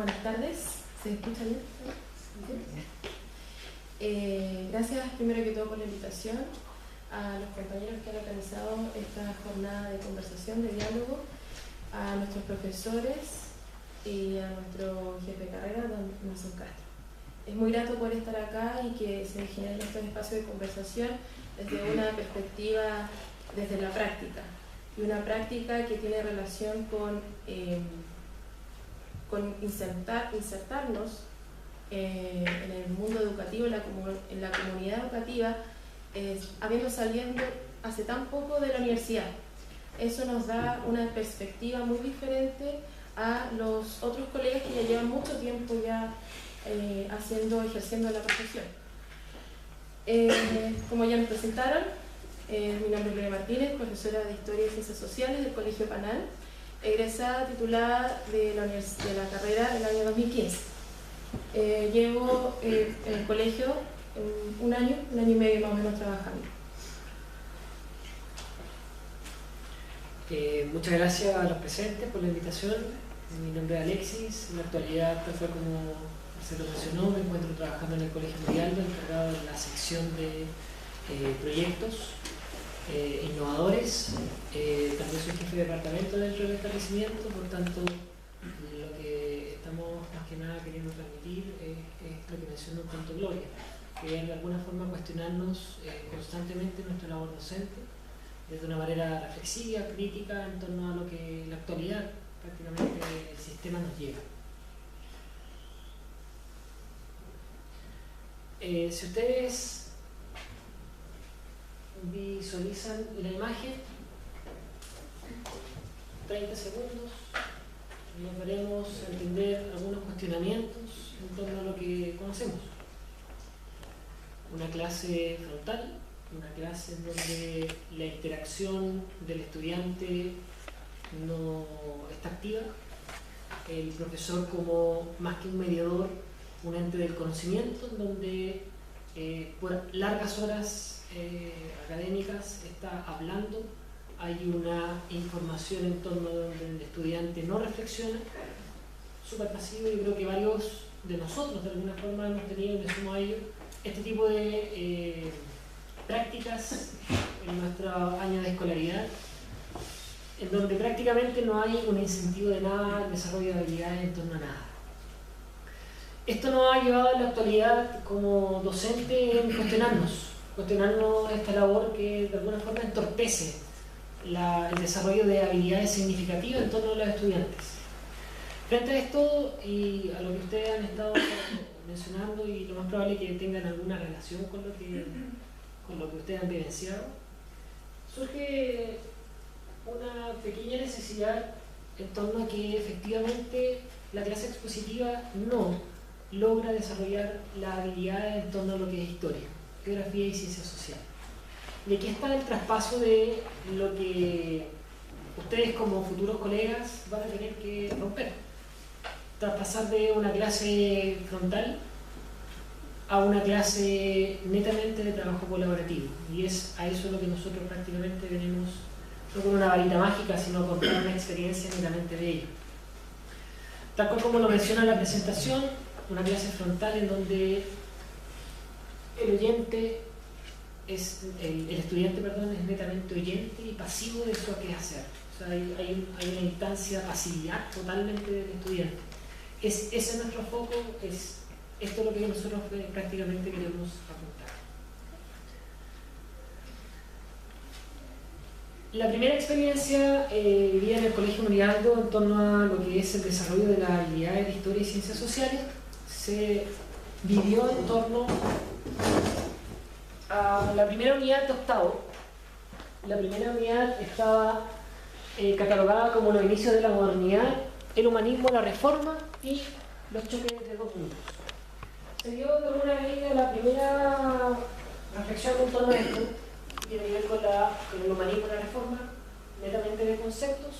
buenas tardes. ¿Se escucha bien? Gracias primero que todo por la invitación a los compañeros que han organizado esta jornada de conversación, de diálogo, a nuestros profesores y a nuestro jefe de carrera, don Nelson Castro. Es muy grato poder estar acá y que se generen estos espacios de conversación desde una perspectiva, desde la práctica, y una práctica que tiene relación con insertarnos en el mundo educativo, en la comunidad educativa, habiendo salido hace tan poco de la universidad. Eso nos da una perspectiva muy diferente a los otros colegas que ya llevan mucho tiempo ya ejerciendo la profesión. Como ya nos presentaron, mi nombre es Gloria Martínez, profesora de Historia y Ciencias Sociales del Colegio Panal, egresada titulada de la carrera del año 2015. Llevo en el colegio un año y medio más o menos trabajando. Muchas gracias a los presentes por la invitación. Mi nombre es Alexis. En la actualidad, tal cual como se lo mencionó, me encuentro trabajando en el Colegio Murialdo, encargado de la sección de proyectos innovadores. También soy jefe de departamento dentro del establecimiento, por tanto lo que estamos más que nada queriendo transmitir es lo que mencionó tanto Gloria, que es de alguna forma cuestionarnos constantemente nuestra labor docente desde una manera reflexiva, crítica, en torno a lo que en la actualidad prácticamente el sistema nos lleva. Si ustedes visualizan la imagen, 30 segundos, nos veremos a entender algunos cuestionamientos en torno a lo que conocemos. Una clase frontal, una clase en donde la interacción del estudiante no está activa, el profesor como más que un mediador, un ente del conocimiento, en donde por largas horas académicas está hablando, hay una información en torno a donde el estudiante no reflexiona, súper pasivo. Yo creo que varios de nosotros de alguna forma hemos tenido, me sumo a ello, este tipo de prácticas en nuestro año de escolaridad, en donde prácticamente no hay un incentivo de nada, el desarrollo de habilidades en torno a nada. Esto nos ha llevado en la actualidad como docente en cuestionarnos esta labor que de alguna forma entorpece el desarrollo de habilidades significativas en torno a los estudiantes. Frente a esto y a lo que ustedes han estado mencionando, y lo más probable es que tengan alguna relación con lo que ustedes han vivenciado, surge una pequeña necesidad en torno a que efectivamente la clase expositiva no logra desarrollar las habilidades en torno a lo que es historia, geografía y ciencias sociales. Y aquí está el traspaso de lo que ustedes como futuros colegas van a tener que romper. Traspasar de una clase frontal a una clase netamente de trabajo colaborativo. Y es a eso lo que nosotros prácticamente venimos, no con una varita mágica, sino con una experiencia netamente de ello. Tal cual como lo menciona en la presentación, una clase frontal en donde el estudiante es netamente oyente y pasivo de su quehacer. O sea, hay una instancia de pasividad totalmente del estudiante. Ese es nuestro foco, esto es lo que nosotros prácticamente queremos apuntar. La primera experiencia vivida en el Colegio Murialdo en torno a lo que es el desarrollo de las habilidades de historia y ciencias sociales se vivió en torno a la primera unidad de octavo. La primera unidad estaba catalogada como los inicios de la modernidad, el humanismo, la reforma y los choques de dos mundos. Se dio de alguna manera la primera reflexión en torno a esto, que tiene que ver con el humanismo y la reforma, netamente de conceptos.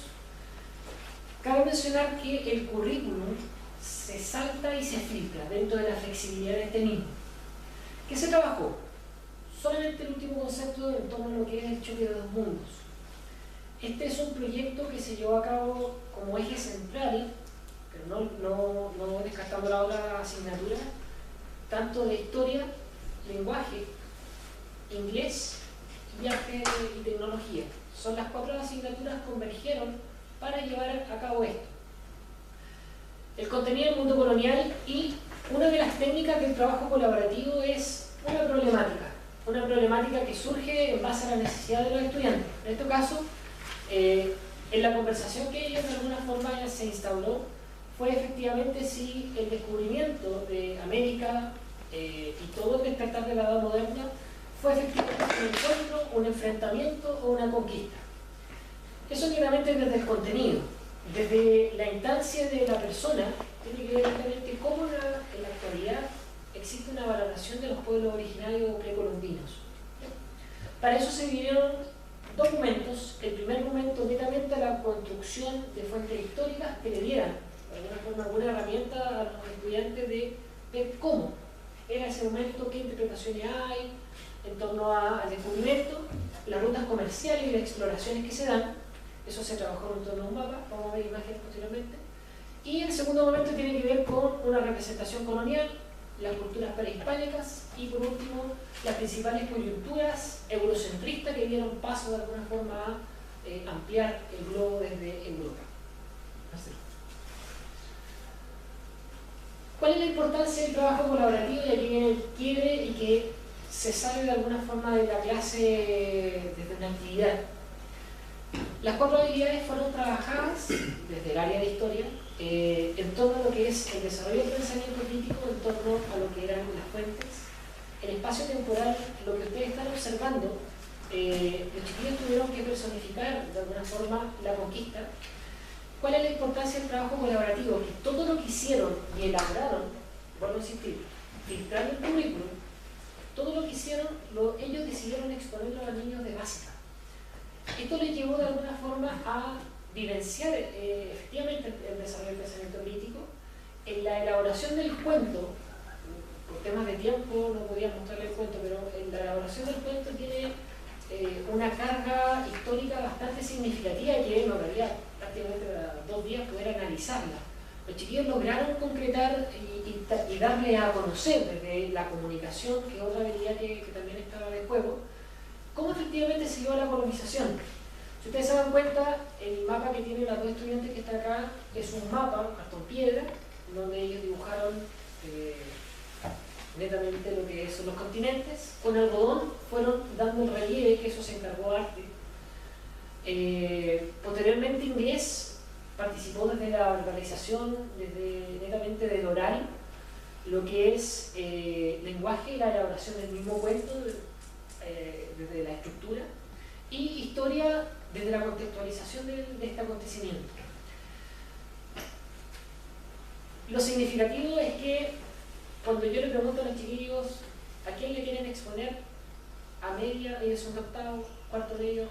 Cabe mencionar que el currículum se salta y se filtra dentro de la flexibilidad de este mismo. ¿Qué se trabajó? Solamente el último concepto en torno a lo que es el choque de dos mundos. Este es un proyecto que se llevó a cabo como eje central pero no descartando la otra asignatura, tanto de historia, lenguaje, inglés y arte y tecnología. Son las 4 asignaturas que convergieron para llevar a cabo esto. El contenido del mundo colonial, y una de las técnicas del trabajo colaborativo es una problemática que surge en base a la necesidad de los estudiantes. En este caso, en la conversación que ellos de alguna forma ya se instauró, fue efectivamente si el descubrimiento de América y todo el despertar de la Edad Moderna fue efectivamente un encuentro, un enfrentamiento o una conquista. Eso directamente desde el contenido, desde la instancia de la persona, tiene que ver directamente cómo en la actualidad existe una valoración de los pueblos originarios precolombinos. Para eso se dividieron documentos. El primer momento netamente a la construcción de fuentes históricas que le dieran de alguna forma alguna herramienta a los estudiantes de ver cómo era ese momento, qué interpretaciones hay en torno al descubrimiento, las rutas comerciales y las exploraciones que se dan. Eso se trabajó en torno a un mapa, vamos a ver imágenes posteriormente. Y el segundo momento tiene que ver con una representación colonial, las culturas prehispánicas y por último las principales coyunturas eurocentristas que dieron paso de alguna forma a ampliar el globo desde Europa. ¿Cuál es la importancia del trabajo colaborativo? Y aquí viene el quiebre y que se sale de alguna forma de la clase desde una actividad. Las 4 habilidades fueron trabajadas desde el área de historia en torno a lo que es el desarrollo del pensamiento crítico, en torno a lo que eran las fuentes, el espacio temporal, lo que ustedes están observando. Los chiquillos tuvieron que personificar de alguna forma la conquista. ¿Cuál es la importancia del trabajo colaborativo? Que todo lo que hicieron y elaboraron, vuelvo a insistir, filtrar el currículum, todo lo que hicieron, ellos decidieron exponerlo a niños de básica. Esto les llevó de alguna forma a vivenciar efectivamente el desarrollo del pensamiento crítico. En la elaboración del cuento, por temas de tiempo no podía mostrarle el cuento, pero en la elaboración del cuento tiene una carga histórica bastante significativa que nos daría prácticamente 2 días poder analizarla. Los chiquillos lograron concretar y darle a conocer desde la comunicación, que es otra habilidad que también estaba de juego, cómo efectivamente se dio a la colonización. Si ustedes se dan cuenta, el mapa que tienen las 2 estudiantes que están acá es un mapa, cartón piedra, donde ellos dibujaron netamente lo que son los continentes. Con algodón fueron dando el relieve, que eso se encargó arte. Posteriormente Inglés participó desde la verbalización, desde netamente del oral, lo que es lenguaje y la elaboración del mismo cuento, desde la estructura, y historia desde la contextualización de este acontecimiento. Lo significativo es que cuando yo le pregunto a los chiquillos a quién le quieren exponer a media, ellos son de octavo, cuarto medio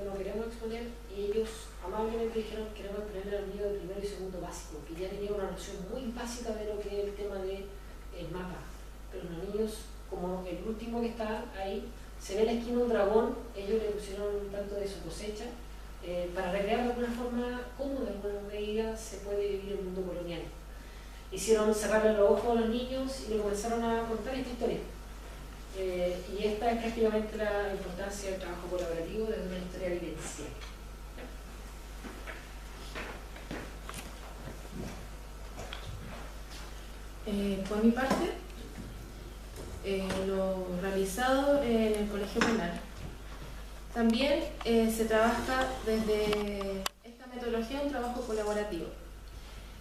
no queremos exponer, y ellos amablemente dijeron que queremos exponer al niño de primero y segundo básico, que ya tenía una noción muy básica de lo que es el tema del mapa, pero los niños, como el último que está ahí, se ve en la esquina un dragón, ellos le pusieron un tanto de su cosecha para recrear de alguna forma cómo de alguna medida se puede vivir el mundo colonial. Hicieron cerrarle los ojos a los niños y le comenzaron a contar esta historia. Y esta es prácticamente la importancia del trabajo colaborativo desde una historia vivencial. Por mi parte, lo realizado en el Colegio Penal. También se trabaja desde esta metodología de un trabajo colaborativo.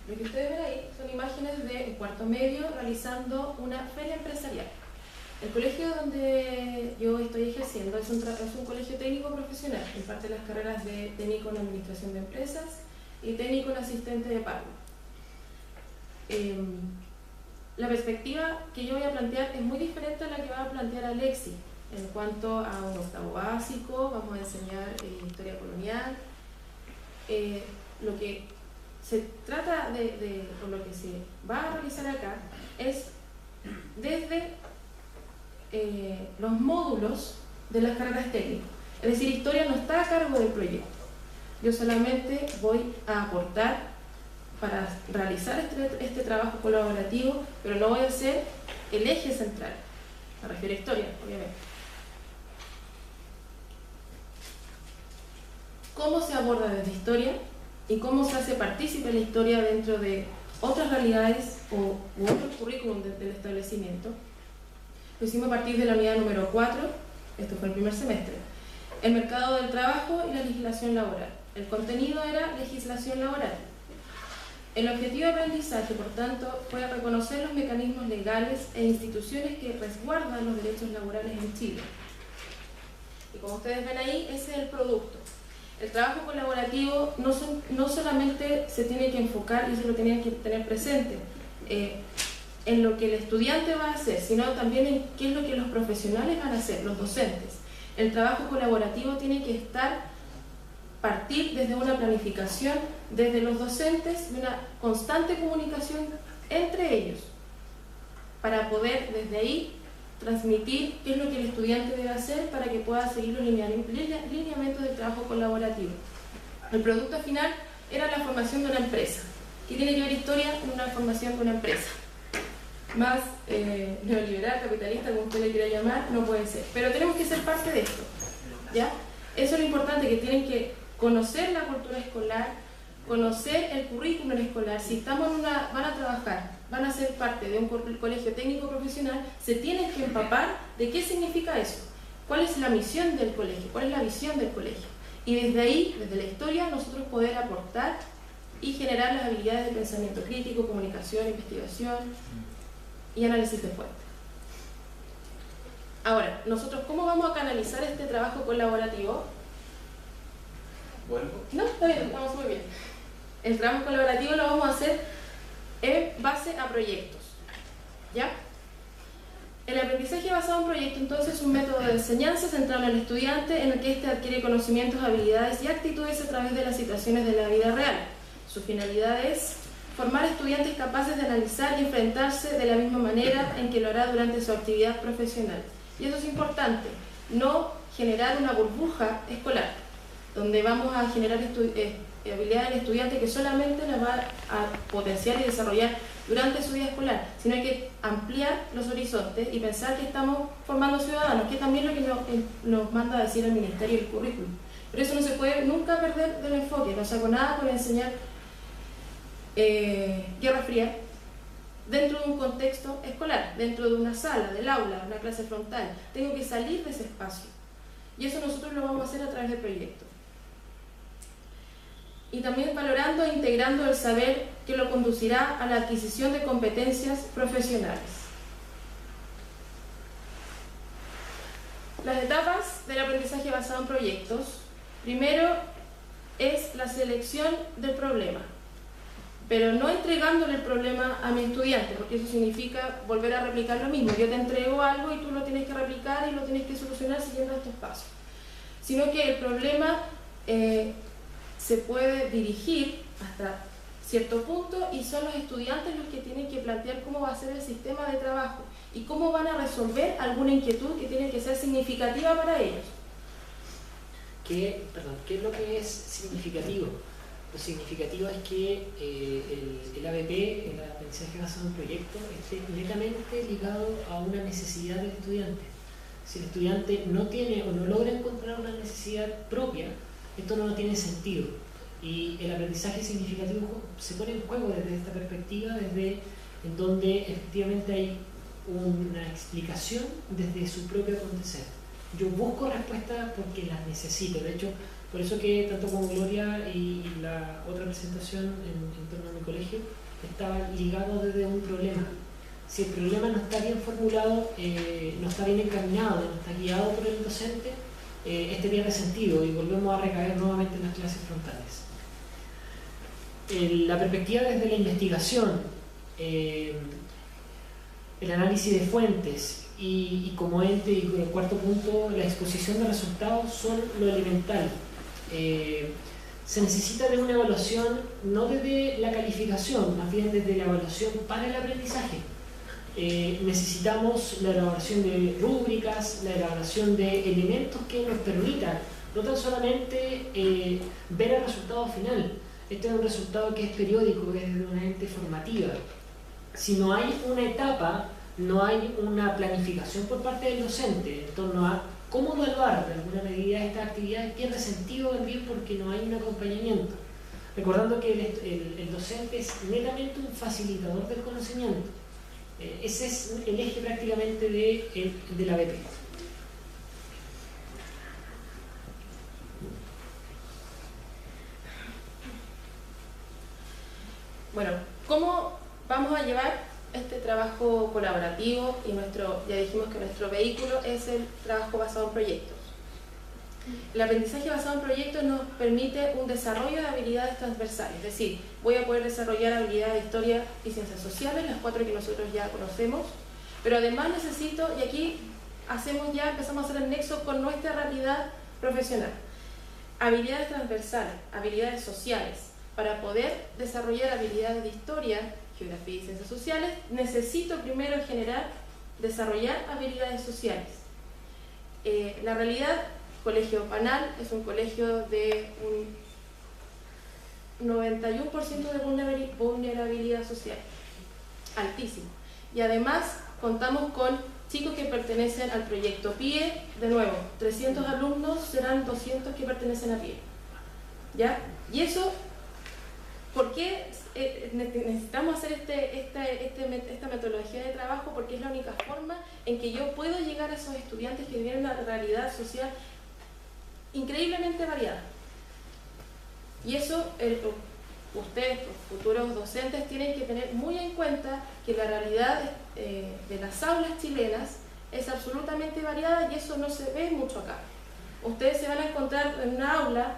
Lo que ustedes ven ahí son imágenes de cuarto medio realizando una feria empresarial. El colegio donde yo estoy ejerciendo es un colegio técnico profesional, imparte las carreras de técnico en administración de empresas y técnico en asistente de pago. La perspectiva que yo voy a plantear es muy diferente a la que va a plantear Alexis. En cuanto a un octavo básico, vamos a enseñar historia colonial. Lo que se trata o lo que se va a realizar acá es desde los módulos de las carreras técnicas. Es decir, historia no está a cargo del proyecto. Yo solamente voy a aportar para realizar este trabajo colaborativo, pero no voy a ser el eje central. Me refiero a historia, obviamente. ¿Cómo se aborda desde historia y cómo se hace partícipe la historia dentro de otras realidades u otros currículum del establecimiento? Lo hicimos a partir de la unidad número 4, esto fue el primer semestre. El mercado del trabajo y la legislación laboral. El contenido era legislación laboral. El objetivo de aprendizaje, por tanto, fue reconocer los mecanismos legales e instituciones que resguardan los derechos laborales en Chile. Y como ustedes ven ahí, ese es el producto. El trabajo colaborativo no solamente se tiene que enfocar, y eso lo tenían que tener presente, en lo que el estudiante va a hacer, sino también en qué es lo que los profesionales van a hacer, los docentes. El trabajo colaborativo tiene que partir desde una planificación, desde los docentes, de una constante comunicación entre ellos, para poder desde ahí transmitir qué es lo que el estudiante debe hacer para que pueda seguir los lineamientos del trabajo colaborativo. El producto final era la formación de una empresa. ¿Qué tiene que ver historia en una formación de una empresa? Más neoliberal, capitalista, como usted le quiera llamar, no puede ser. Pero tenemos que ser parte de esto, ¿ya? Eso es lo importante, que tienen que conocer la cultura escolar, conocer el currículum escolar. Si estamos van a trabajar, van a ser parte de un colegio técnico profesional, se tienen que empapar de qué significa eso, cuál es la misión del colegio, cuál es la visión del colegio. Y desde ahí, desde la historia, nosotros poder aportar y generar las habilidades de pensamiento crítico, comunicación, investigación y análisis de fuente. Ahora, nosotros, ¿cómo vamos a canalizar este trabajo colaborativo? ¿Vuelvo? No, está bien, estamos muy bien. El trabajo colaborativo lo vamos a hacer en base a proyectos, ¿ya? El aprendizaje basado en proyectos, entonces, es un método de enseñanza centrado en el estudiante, en el que éste adquiere conocimientos, habilidades y actitudes a través de las situaciones de la vida real. Su finalidad es formar estudiantes capaces de analizar y enfrentarse de la misma manera en que lo hará durante su actividad profesional. Y eso es importante, no generar una burbuja escolar, donde vamos a generar habilidades del estudiante que solamente las va a potenciar y desarrollar durante su vida escolar, sino hay que ampliar los horizontes y pensar que estamos formando ciudadanos, que también es lo que nos manda a decir el Ministerio del Currículum. Pero eso no se puede nunca perder del enfoque. No saco nada por enseñar Guerra Fría dentro de un contexto escolar, dentro de una sala, del aula, una clase frontal. Tengo que salir de ese espacio. Y eso nosotros lo vamos a hacer a través de proyectos. Y también valorando e integrando el saber que lo conducirá a la adquisición de competencias profesionales. Las etapas del aprendizaje basado en proyectos. Primero es la selección del problema, pero no entregándole el problema a mi estudiante, porque eso significa volver a replicar lo mismo. Yo te entrego algo y tú lo tienes que replicar y lo tienes que solucionar siguiendo estos pasos. Sino que el problema se puede dirigir hasta cierto punto y son los estudiantes los que tienen que plantear cómo va a ser el sistema de trabajo y cómo van a resolver alguna inquietud que tiene que ser significativa para ellos. ¿Qué es lo que es significativo? Lo significativo es que el ABP, el aprendizaje basado en proyectos, esté netamente ligado a una necesidad del estudiante. Si el estudiante no tiene o no logra encontrar una necesidad propia, esto no tiene sentido. Y el aprendizaje significativo se pone en juego desde esta perspectiva, desde en donde efectivamente hay una explicación desde su propio acontecer. Yo busco respuestas porque las necesito. De hecho, por eso que tanto como Gloria y la otra presentación en torno a mi colegio estaba ligado desde un problema. Si el problema no está bien formulado, no está bien encaminado, no está guiado por el docente, este pierde sentido y volvemos a recaer nuevamente en las clases frontales. La perspectiva desde la investigación, el análisis de fuentes y como ente, y como cuarto punto, la exposición de resultados son lo elemental. Se necesita de una evaluación no desde la calificación, más bien desde la evaluación para el aprendizaje. Necesitamos la elaboración de rúbricas, la elaboración de elementos que nos permitan no tan solamente ver el resultado final. este es un resultado que es periódico, que es de una ente formativa. Si no hay una etapa, no hay una planificación por parte del docente en torno a cómo evaluar de alguna medida estas actividades, pierde sentido también porque no hay un acompañamiento. Recordando que el docente es netamente un facilitador del conocimiento. Ese es el eje prácticamente de la BP. Bueno, ¿cómo vamos a llevar este trabajo colaborativo? Y ya dijimos que nuestro vehículo es el trabajo basado en proyectos. El aprendizaje basado en proyectos nos permite un desarrollo de habilidades transversales, es decir, voy a poder desarrollar habilidades de historia y ciencias sociales, las 4 que nosotros ya conocemos, pero además necesito, y aquí empezamos a hacer el nexo con nuestra realidad profesional, habilidades transversales, habilidades sociales. Para poder desarrollar habilidades de historia, geografía y ciencias sociales, necesito primero desarrollar habilidades sociales. La realidad, Colegio Panal es un colegio de un 91% de vulnerabilidad social, altísimo. Y además contamos con chicos que pertenecen al proyecto PIE, de nuevo, 300 alumnos serán 200 que pertenecen a PIE. ¿Ya? Y eso, ¿por qué necesitamos hacer esta metodología de trabajo? Porque es la única forma en que yo puedo llegar a esos estudiantes que viven una realidad social increíblemente variada. Y eso, ustedes, los futuros docentes, tienen que tener muy en cuenta que la realidad de las aulas chilenas es absolutamente variada y eso no se ve mucho acá. Ustedes se van a encontrar en una aula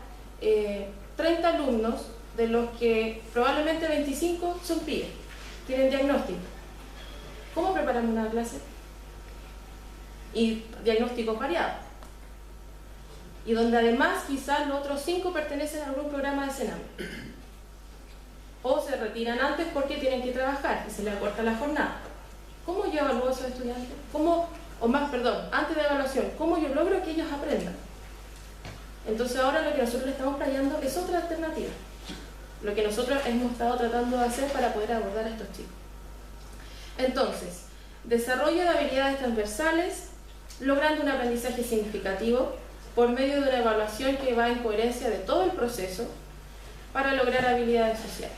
30 alumnos, de los que probablemente 25 son PIE, tienen diagnóstico. ¿Cómo preparamos una clase? Y diagnósticos variados. Y donde además quizás los otros 5 pertenecen a algún programa de Sename. O se retiran antes porque tienen que trabajar y se les acorta la jornada. ¿Cómo yo evalúo a esos estudiantes? Antes de evaluación, ¿cómo yo logro que ellos aprendan? Entonces ahora lo que nosotros le estamos planteando es otra alternativa. Lo que nosotros hemos estado tratando de hacer para poder abordar a estos chicos. Entonces, desarrollo de habilidades transversales, logrando un aprendizaje significativo por medio de una evaluación que va en coherencia de todo el proceso para lograr habilidades sociales.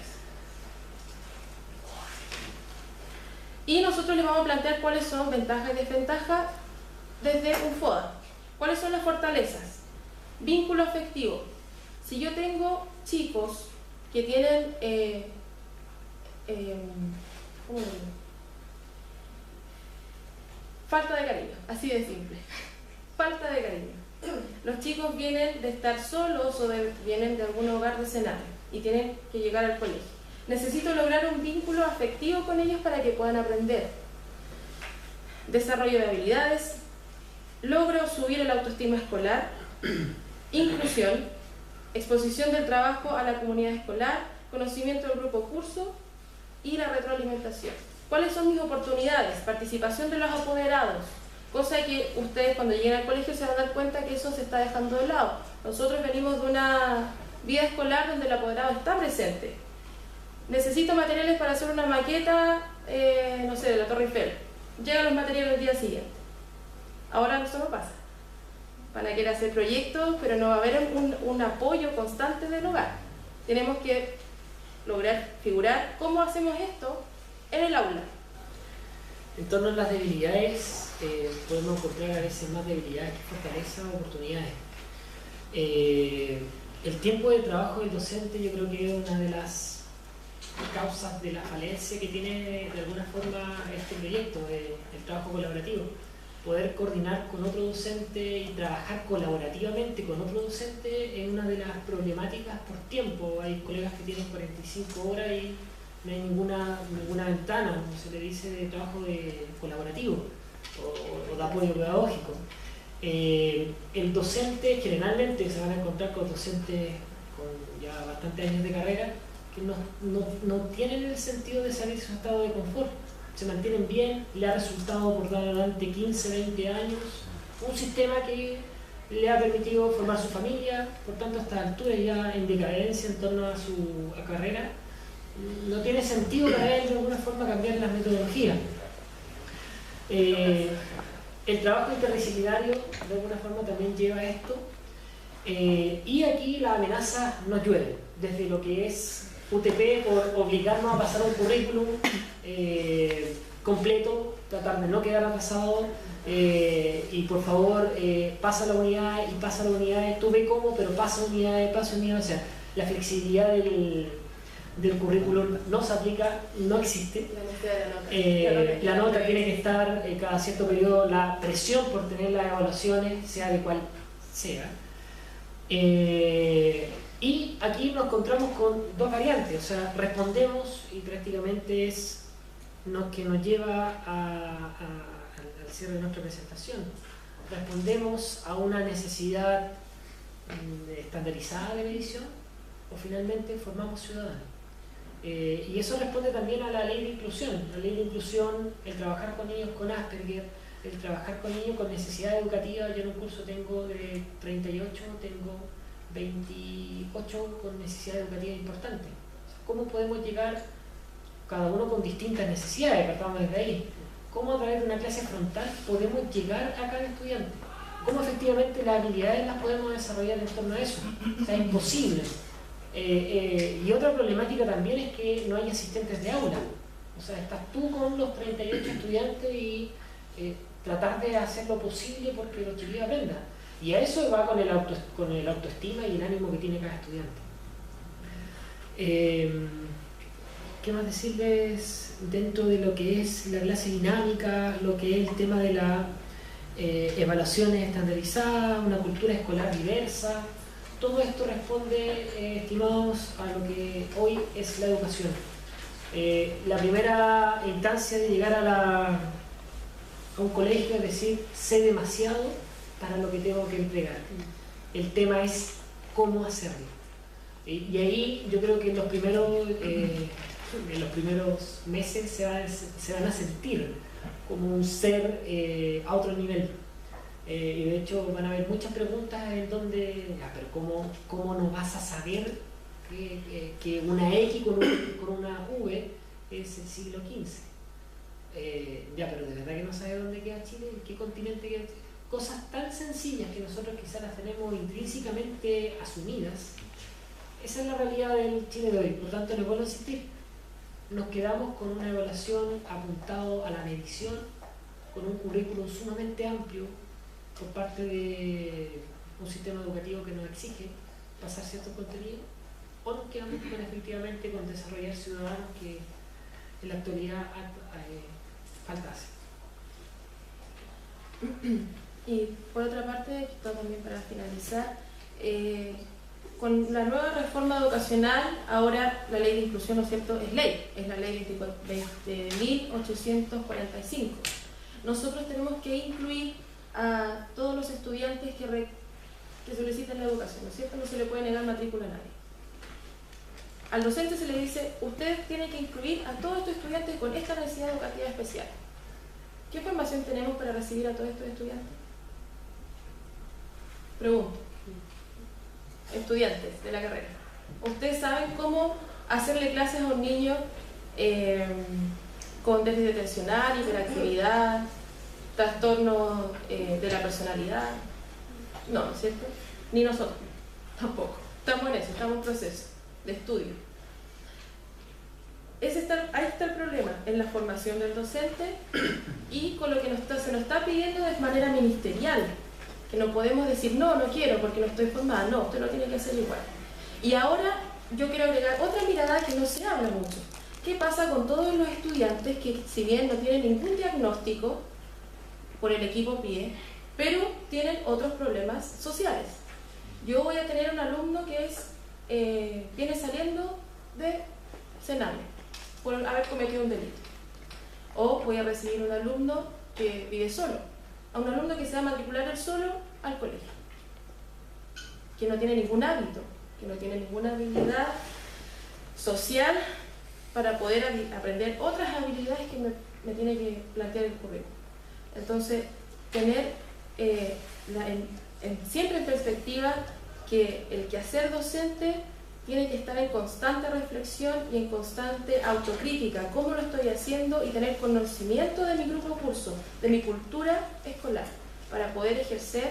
Y nosotros les vamos a plantear cuáles son ventajas y desventajas desde un FODA. ¿Cuáles son las fortalezas? Vínculo afectivo. Si yo tengo chicos que tienen ¿cómo lo digo? Falta de cariño, así de simple. Falta de cariño. Los chicos vienen de estar solos o vienen de algún hogar de Sename y tienen que llegar al colegio. Necesito lograr un vínculo afectivo con ellos para que puedan aprender. Desarrollo de habilidades, logro subir el autoestima escolar, inclusión, exposición del trabajo a la comunidad escolar, conocimiento del grupo curso y la retroalimentación. ¿Cuáles son mis oportunidades? Participación de los apoderados, cosa que ustedes cuando lleguen al colegio se van a dar cuenta que eso se está dejando de lado. Nosotros venimos de una vida escolar donde el apoderado está presente. Necesito materiales para hacer una maqueta, no sé, de la Torre Eiffel. Llegan los materiales el día siguiente. Ahora eso no pasa. Van a querer hacer proyectos, pero no va a haber un apoyo constante del hogar. Tenemos que lograr figurar cómo hacemos esto en el aula. En torno a las debilidades, podemos encontrar a veces más debilidades que fortalezas o oportunidades. El tiempo de trabajo del docente yo creo que es una de las causas de la falencia que tiene de alguna forma este proyecto, el trabajo colaborativo. Poder coordinar con otro docente y trabajar colaborativamente con otro docente es una de las problemáticas por tiempo. Hay colegas que tienen 45 horas y no hay ninguna ventana, como se le dice, de trabajo colaborativo o de apoyo pedagógico. El docente, generalmente se van a encontrar con docentes con ya bastantes años de carrera que no tienen el sentido de salir de su estado de confort. Se mantienen bien, le ha resultado por durante 15, 20 años un sistema que le ha permitido formar su familia, por tanto a esta altura ya en decadencia en torno a su carrera, no tiene sentido para él de alguna forma cambiar las metodologías. El trabajo interdisciplinario de alguna forma también lleva a esto, y aquí la amenaza nos llueve, desde lo que es UTP por obligarnos a pasar un currículum completo, tratar de no quedar atrasado, y por favor pasa la unidad y pasa la unidad, tú ve cómo, pero pasa unidades, o sea, la flexibilidad del currículum no se aplica, no existe. La nota tiene que estar cada cierto periodo, la presión por tener las evaluaciones, sea de cual sea. Y aquí nos encontramos con dos variantes, o sea, respondemos y prácticamente es lo que nos lleva al cierre de nuestra presentación. Respondemos a una necesidad estandarizada de medición o finalmente formamos ciudadanos. Y eso responde también a la ley de inclusión. La ley de inclusión, el trabajar con niños con Asperger, el trabajar con niños con necesidad educativa. Yo en un curso tengo de 38, tengo 28 con necesidad educativa importante. ¿Cómo podemos llegar, cada uno con distintas necesidades, partamos desde ahí? ¿Cómo a través de una clase frontal podemos llegar a cada estudiante? ¿Cómo efectivamente las habilidades las podemos desarrollar en torno a eso? O sea, es imposible. Y otra problemática también es que no hay asistentes de aula. O sea, estás tú con los 38 estudiantes y tratar de hacer lo posible porque los chiquillos aprendan. Y a eso va con el autoestima y el ánimo que tiene cada estudiante. ¿Qué más decirles dentro de lo que es la clase dinámica, lo que es el tema de las evaluaciones estandarizadas, una cultura escolar diversa? Todo esto responde, estimados, a lo que hoy es la educación. La primera instancia de llegar a un colegio es decir, sé demasiado para lo que tengo que entregar. El tema es cómo hacerlo. Y ahí yo creo que en los primeros meses se van a sentir como un ser a otro nivel. Y de hecho van a haber muchas preguntas en donde, pero ¿cómo no vas a saber que una X con una V es el siglo XV? Pero de verdad que no sabes dónde queda Chile, en qué continente queda Chile. Cosas tan sencillas que nosotros quizás las tenemos intrínsecamente asumidas. Esa es la realidad del Chile de hoy. Por tanto, les vuelvo a insistir, nos quedamos con una evaluación apuntado a la medición, con un currículum sumamente amplio por parte de un sistema educativo que nos exige pasar ciertos contenidos, o nos quedamos efectivamente con desarrollar ciudadanos que en la actualidad falta hacer. Y por otra parte, esto también para finalizar, con la nueva reforma educacional, ahora la ley de inclusión, ¿no es cierto?, es ley, es la ley 20.845. Nosotros tenemos que incluir a todos los estudiantes que soliciten la educación, ¿no es cierto? No se le puede negar matrícula a nadie. Al docente se le dice, usted tiene que incluir a todos estos estudiantes con esta necesidad educativa especial. ¿Qué formación tenemos para recibir a todos estos estudiantes? Pregunto. Estudiantes de la carrera. ¿Ustedes saben cómo hacerle clases a un niño con déficit atencional, hiperactividad, trastorno de la personalidad? No, ¿no es cierto? Ni nosotros, tampoco. Estamos en eso, estamos en proceso de estudio. Ahí está el problema, en la formación del docente y con lo que se nos está pidiendo de manera ministerial. Que no podemos decir, no quiero porque no estoy formada. No, usted lo tiene que hacer igual. Y ahora yo quiero agregar otra mirada que no se habla mucho. ¿Qué pasa con todos los estudiantes que, si bien no tienen ningún diagnóstico por el equipo PIE, pero tienen otros problemas sociales? Yo voy a tener un alumno que viene saliendo de Sename por haber cometido un delito. O voy a recibir un alumno que vive solo, a un alumno que se va a matricular él solo al colegio, que no tiene ningún hábito, que no tiene ninguna habilidad social para poder aprender otras habilidades que me tiene que plantear el currículum. Entonces, tener siempre en perspectiva que el quehacer docente tiene que estar en constante reflexión y en constante autocrítica, cómo lo estoy haciendo, y tener conocimiento de mi grupo curso, de mi cultura escolar, para poder ejercer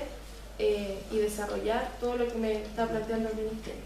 y desarrollar todo lo que me está planteando el Ministerio.